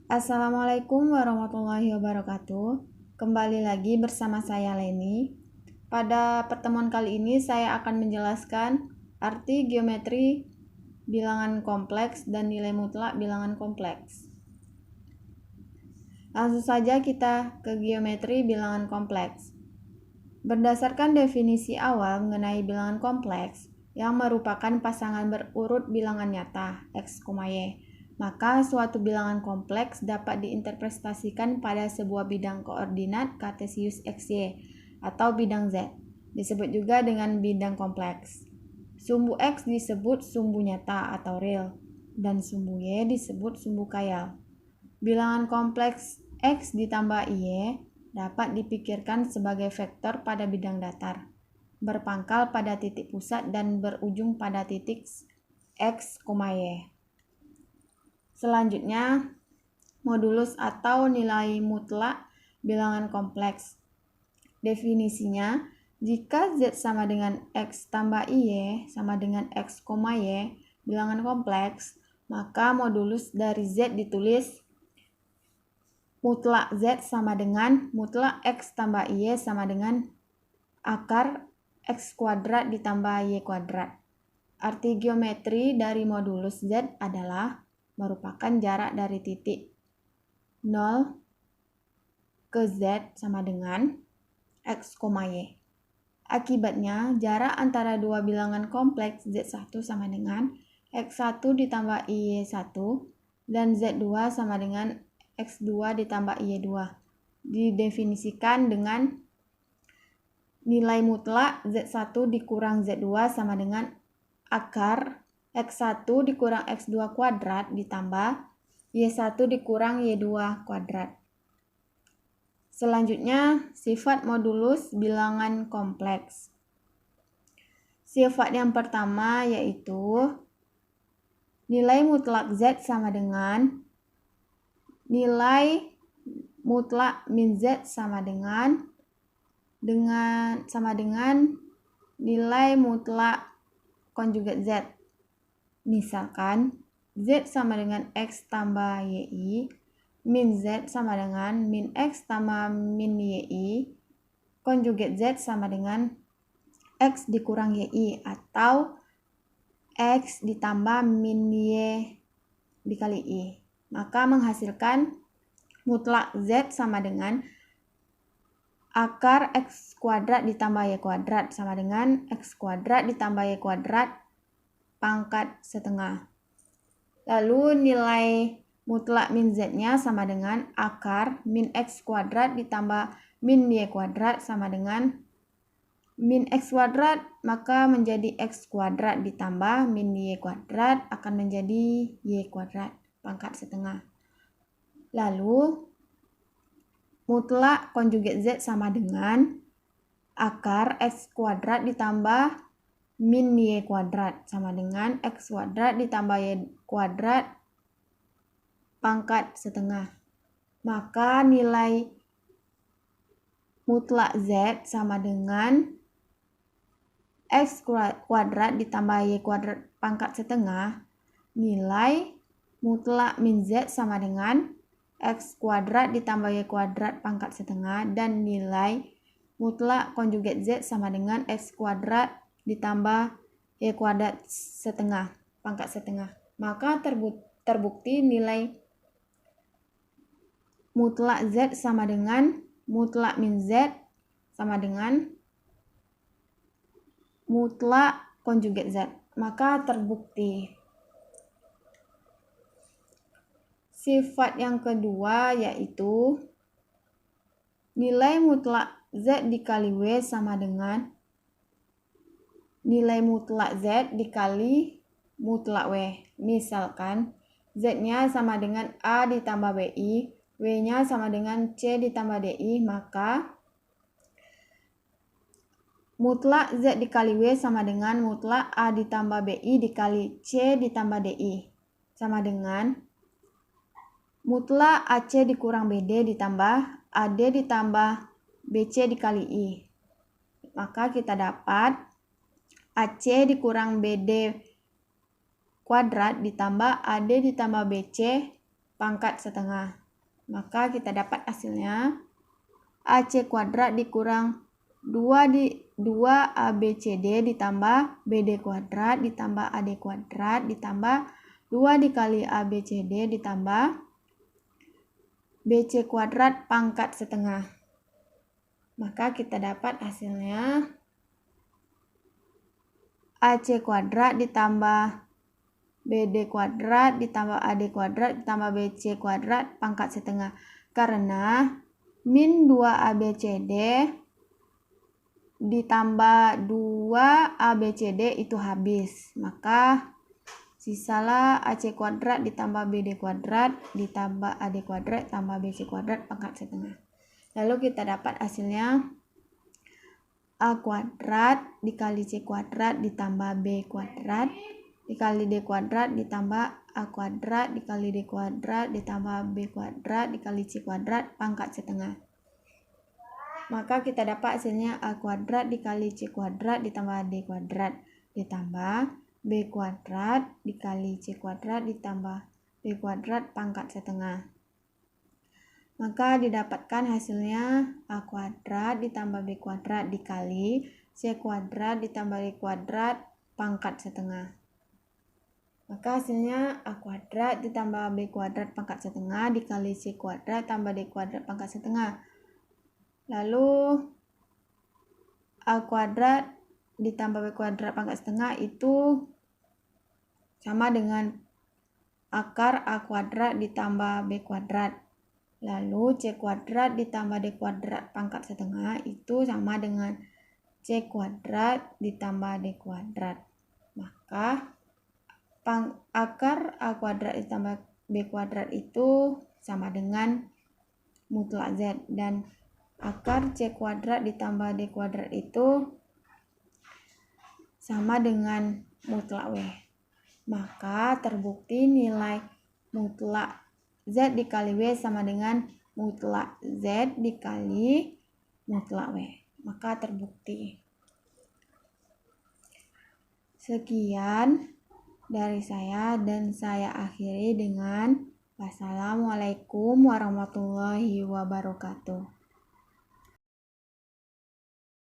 Assalamualaikum warahmatullahi wabarakatuh. Kembali lagi bersama saya Leni. Pada pertemuan kali ini saya akan menjelaskan arti geometri bilangan kompleks dan nilai mutlak bilangan kompleks. Langsung saja kita ke geometri bilangan kompleks. Berdasarkan definisi awal mengenai bilangan kompleks yang merupakan pasangan berurut bilangan nyata x, y, maka suatu bilangan kompleks dapat diinterpretasikan pada sebuah bidang koordinat kartesius xy atau bidang z, disebut juga dengan bidang kompleks. Sumbu x disebut sumbu nyata atau real, dan sumbu y disebut sumbu khayal. Bilangan kompleks x ditambah y dapat dipikirkan sebagai vektor pada bidang datar, berpangkal pada titik pusat dan berujung pada titik x, y. Selanjutnya, modulus atau nilai mutlak bilangan kompleks. Definisinya, jika z sama dengan x tambah y sama dengan x, y bilangan kompleks, maka modulus dari z ditulis mutlak z sama dengan mutlak x tambah y sama dengan akar x kuadrat ditambah y kuadrat. Arti geometri dari modulus z adalah merupakan jarak dari titik 0 ke z sama dengan x, y. Akibatnya, jarak antara dua bilangan kompleks z1 sama dengan x1 ditambah y1 dan z2 sama dengan x2 ditambah y2 didefinisikan dengan nilai mutlak z1 dikurang z2 sama dengan akar x1 dikurang x2 kuadrat ditambah y1 dikurang y2 kuadrat. Selanjutnya, sifat modulus bilangan kompleks. Sifat yang pertama yaitu nilai mutlak z sama dengan nilai mutlak min z sama dengan nilai mutlak konjugat z. Misalkan z sama dengan x tambah y, min z sama dengan min x tambah min y, konjugat z sama dengan x dikurang y atau x ditambah min y dikali y. Maka menghasilkan mutlak z sama dengan akar x kuadrat ditambah y kuadrat sama dengan x kuadrat ditambah y kuadrat pangkat setengah. Lalu nilai mutlak min z-nya sama dengan akar min x kuadrat ditambah min y kuadrat sama dengan min x kuadrat, maka menjadi x kuadrat ditambah min y kuadrat akan menjadi y kuadrat pangkat setengah. Lalu mutlak konjugat z sama dengan akar x kuadrat ditambah min y kuadrat sama dengan x kuadrat ditambah y kuadrat pangkat setengah. Maka nilai mutlak z sama dengan x kuadrat ditambah y kuadrat pangkat setengah. Nilai mutlak min z sama dengan x kuadrat ditambah y kuadrat pangkat setengah, dan nilai mutlak konjugat z sama dengan x kuadrat ditambah y kuadrat setengah pangkat setengah. Maka terbukti nilai mutlak z sama dengan mutlak min z sama dengan mutlak konjugat z. Maka terbukti. Sifat yang kedua yaitu nilai mutlak z dikali w sama dengan nilai mutlak z dikali mutlak w. Misalkan z-nya sama dengan a ditambah bi, w-nya sama dengan c ditambah di, maka mutlak z dikali w sama dengan mutlak a ditambah bi dikali c ditambah di, sama dengan mutlak ac dikurang bd ditambah ad ditambah bc dikali i. Maka kita dapat ac dikurang bd kuadrat ditambah ad ditambah bc pangkat setengah. Maka kita dapat hasilnya AC kuadrat dikurang 2ABCD ditambah BD kuadrat ditambah AD kuadrat ditambah 2 dikali ABCD ditambah BC kuadrat pangkat setengah. Maka kita dapat hasilnya AC kuadrat ditambah BD kuadrat ditambah AD kuadrat ditambah BC kuadrat pangkat setengah. Karena min 2ABCD ditambah 2ABCD itu habis. Maka sisalah AC kuadrat ditambah BD kuadrat ditambah AD kuadrat tambah BC kuadrat pangkat setengah. Lalu kita dapat hasilnya A kuadrat dikali C kuadrat ditambah B kuadrat dikali D kuadrat ditambah A kuadrat dikali D kuadrat ditambah B kuadrat dikali C kuadrat pangkat setengah. Maka kita dapat hasilnya A kuadrat dikali C kuadrat ditambah D kuadrat ditambah B kuadrat dikali C kuadrat ditambah B kuadrat pangkat setengah. Maka didapatkan hasilnya A kuadrat ditambah B kuadrat dikali C kuadrat ditambah D kuadrat pangkat setengah. Maka hasilnya A kuadrat ditambah B kuadrat pangkat setengah dikali C kuadrat tambah D kuadrat pangkat setengah. Lalu A kuadrat ditambah B kuadrat pangkat setengah itu sama dengan akar A kuadrat ditambah B kuadrat. Lalu C kuadrat ditambah D kuadrat pangkat setengah itu sama dengan C kuadrat ditambah D kuadrat. Maka akar A kuadrat ditambah B kuadrat itu sama dengan mutlak Z. Dan akar C kuadrat ditambah D kuadrat itu sama dengan mutlak W. Maka terbukti nilai mutlak Z dikali W sama dengan mutlak Z dikali mutlak W. Maka terbukti. Sekian dari saya dan saya akhiri dengan wassalamualaikum warahmatullahi wabarakatuh.